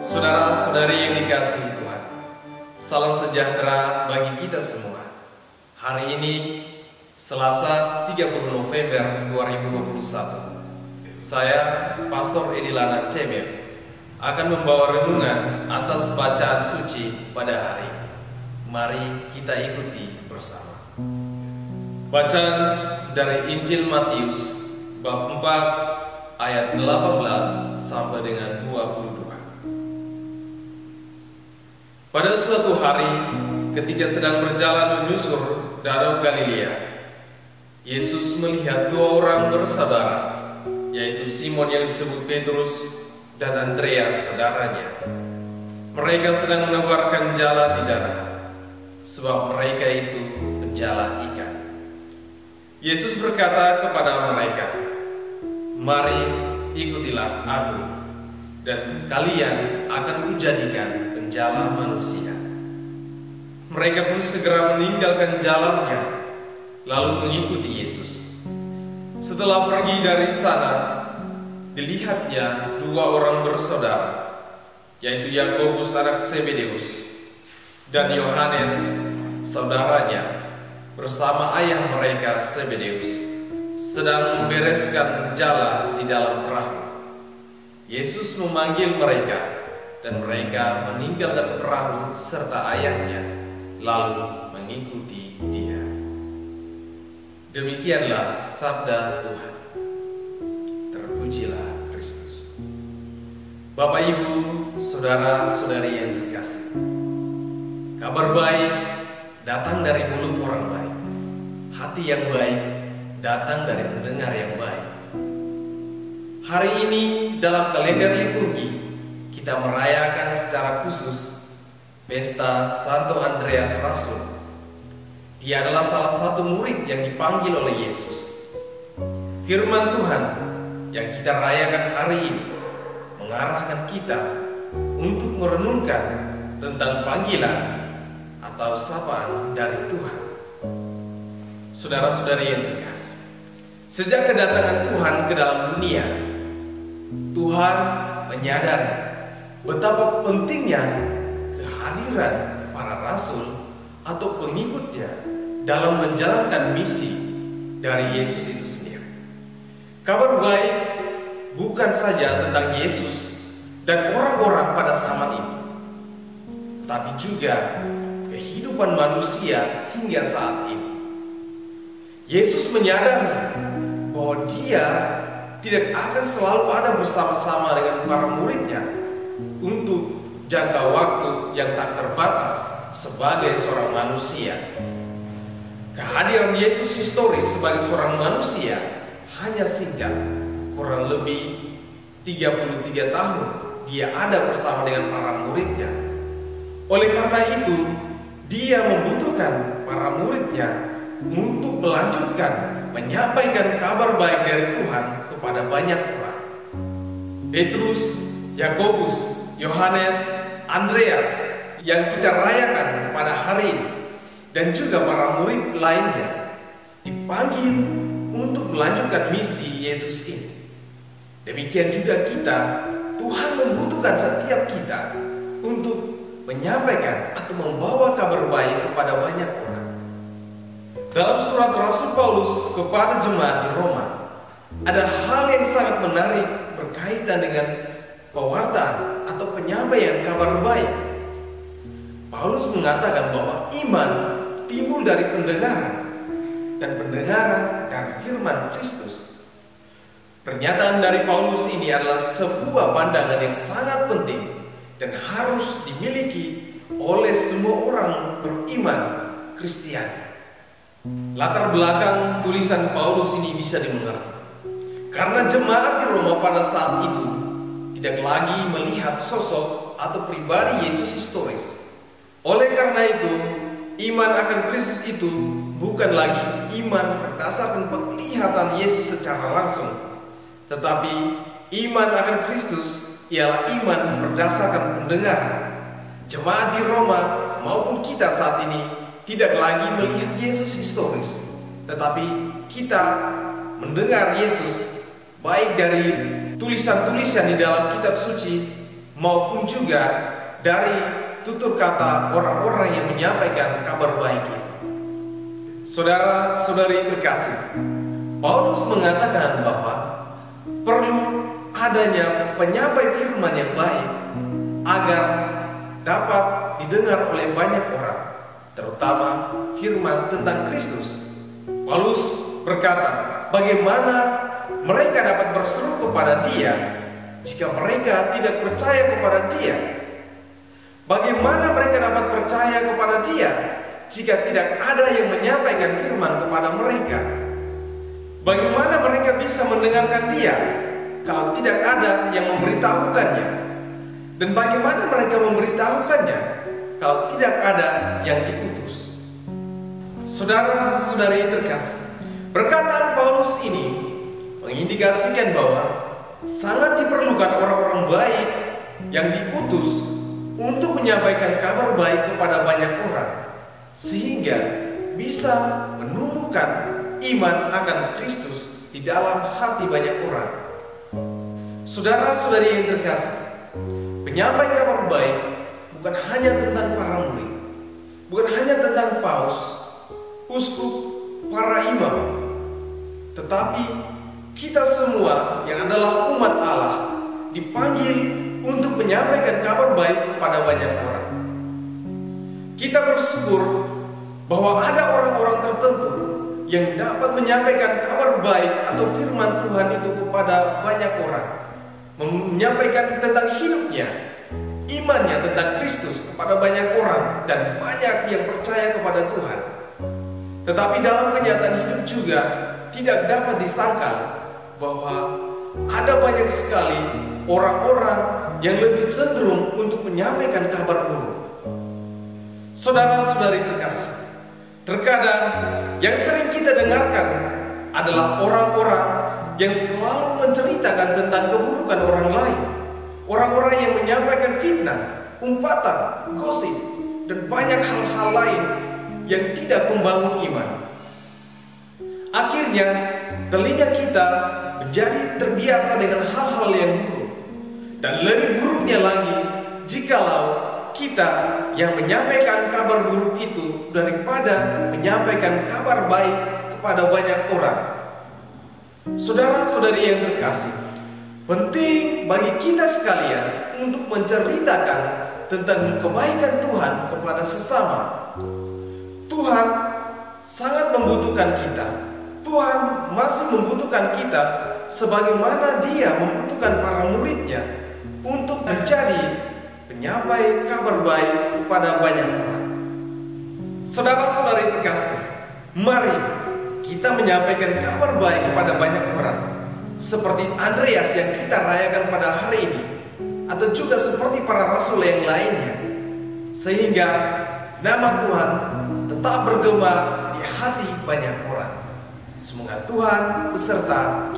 Saudara-saudari yang dikasihi Tuhan, salam sejahtera bagi kita semua. Hari ini, Selasa 30 November 2021, saya, Pastor Edilana CMF, akan membawa renungan atas bacaan suci pada hari ini. Mari kita ikuti bersama. Bacaan dari Injil Matius, bab 4, ayat 18 sampai dengan 22. Pada suatu hari, ketika sedang berjalan menyusur Danau Galilea, Yesus melihat dua orang bersaudara, yaitu Simon yang disebut Petrus dan Andreas saudaranya. Mereka sedang menebarkan jala di danau, sebab mereka itu penjala ikan. Yesus berkata kepada mereka, "Mari ikutilah Aku, dan kalian akan Kujadikan penjala manusia." Mereka pun segera meninggalkan jalannya, lalu mengikuti Yesus. Setelah pergi dari sana, dilihatnya dua orang bersaudara, yaitu Yakobus anak Zebedeus dan Yohanes saudaranya, bersama ayah mereka Zebedeus, sedang membereskan jala di dalam perahu. Yesus memanggil mereka, dan mereka meninggalkan perahu serta ayahnya, lalu mengikuti Dia. Demikianlah sabda Tuhan. Terpujilah Kristus. Bapak, Ibu, saudara-saudari yang terkasih, kabar baik datang dari mulut orang baik. Hati yang baik datang dari pendengar yang baik. Hari ini dalam kalender liturgi kita merayakan secara khusus pesta Santo Andreas Rasul. Dia adalah salah satu murid yang dipanggil oleh Yesus. Firman Tuhan yang kita rayakan hari ini mengarahkan kita untuk merenungkan tentang panggilan atau sapaan dari Tuhan. Saudara-saudari yang terkasih, sejak kedatangan Tuhan ke dalam dunia, Tuhan menyadari betapa pentingnya kehadiran para rasul atau pengikutnya dalam menjalankan misi dari Yesus itu sendiri. Kabar baik bukan saja tentang Yesus dan orang-orang pada zaman itu, tapi juga kehidupan manusia hingga saat ini. Yesus menyadari bahwa Dia tidak akan selalu ada bersama-sama dengan para muridnya untuk jangka waktu yang tak terbatas sebagai seorang manusia. Kehadiran Yesus historis sebagai seorang manusia hanya singkat, kurang lebih 33 tahun Dia ada bersama dengan para muridnya. Oleh karena itu, Dia membutuhkan para muridnya untuk melanjutkan menyampaikan kabar baik dari Tuhan kepada banyak orang. Petrus, Yakobus, Yohanes, Andreas yang kita rayakan pada hari ini, dan juga para murid lainnya dipanggil untuk melanjutkan misi Yesus ini. Demikian juga kita, Tuhan membutuhkan setiap kita untuk menyampaikan atau membawa kabar baik kepada banyak orang. Dalam surat Rasul Paulus kepada jemaat di Roma, ada hal yang sangat menarik berkaitan dengan pewartaan atau penyampaian kabar baik. Paulus mengatakan bahwa iman timbul dari pendengaran, dan pendengaran dari firman Kristus. Pernyataan dari Paulus ini adalah sebuah pandangan yang sangat penting dan harus dimiliki oleh semua orang beriman Kristiani. Latar belakang tulisan Paulus ini bisa dimengerti karena jemaat di Roma pada saat itu tidak lagi melihat sosok atau pribadi Yesus historis. Oleh karena itu, iman akan Kristus itu bukan lagi iman berdasarkan penglihatan Yesus secara langsung, tetapi iman akan Kristus ialah iman berdasarkan pendengaran. Jemaat di Roma maupun kita saat ini tidak lagi melihat Yesus historis, tetapi kita mendengar Yesus baik dari tulisan-tulisan di dalam kitab suci maupun juga dari tutur kata orang-orang yang menyampaikan kabar baik itu. Saudara-saudari terkasih, Paulus mengatakan bahwa perlu adanya penyampai firman yang baik agar dapat didengar oleh banyak orang, terutama firman tentang Kristus. Paulus berkata, bagaimana mereka dapat berseru kepada Dia jika mereka tidak percaya kepada Dia? Bagaimana mereka dapat percaya kepada Dia jika tidak ada yang menyampaikan firman kepada mereka? Bagaimana mereka bisa mendengarkan Dia kalau tidak ada yang memberitahukannya? Dan bagaimana mereka memberitahukannya kalau tidak ada yang diutus? Saudara-saudari terkasih, perkataan Paulus ini mengindikasikan bahwa sangat diperlukan orang-orang baik yang diutus untuk menyampaikan kabar baik kepada banyak orang, sehingga bisa menumbuhkan iman akan Kristus di dalam hati banyak orang. Saudara-saudari yang terkasih, penyampai kabar baik bukan hanya tentang para murid, bukan hanya tentang paus, uskup, para imam, tetapi kita semua yang adalah umat Allah dipanggil untuk menyampaikan kabar baik kepada banyak orang. Kita bersyukur bahwa ada orang-orang tertentu yang dapat menyampaikan kabar baik atau firman Tuhan itu kepada banyak orang, menyampaikan tentang hidupnya, imannya tentang Kristus kepada banyak orang, dan banyak yang percaya kepada Tuhan. Tetapi dalam kenyataan hidup juga tidak dapat disangkal bahwa ada banyak sekali orang-orang yang lebih cenderung untuk menyampaikan kabar buruk. Saudara-saudari terkasih, terkadang yang sering kita dengarkan adalah orang-orang yang selalu menceritakan tentang keburukan orang lain, orang-orang yang menyampaikan fitnah, umpatan, gosip, dan banyak hal-hal lain yang tidak membangun iman. Akhirnya telinga kita menjadi terbiasa dengan hal-hal yang buruk. Dan lebih buruknya lagi jikalau kita yang menyampaikan kabar buruk itu daripada menyampaikan kabar baik kepada banyak orang. Saudara-saudari yang terkasih, penting bagi kita sekalian untuk menceritakan tentang kebaikan Tuhan kepada sesama. Tuhan sangat membutuhkan kita. Tuhan masih membutuhkan kita sebagaimana Dia membutuhkan para muridnya untuk menjadi penyampai kabar baik kepada banyak orang. Saudara-saudari terkasih, mari kita menyampaikan kabar baik kepada banyak orang, seperti Andreas yang kita rayakan pada hari ini, atau juga seperti para rasul yang lainnya, sehingga nama Tuhan tetap bergema di hati banyak orang. Semoga Tuhan beserta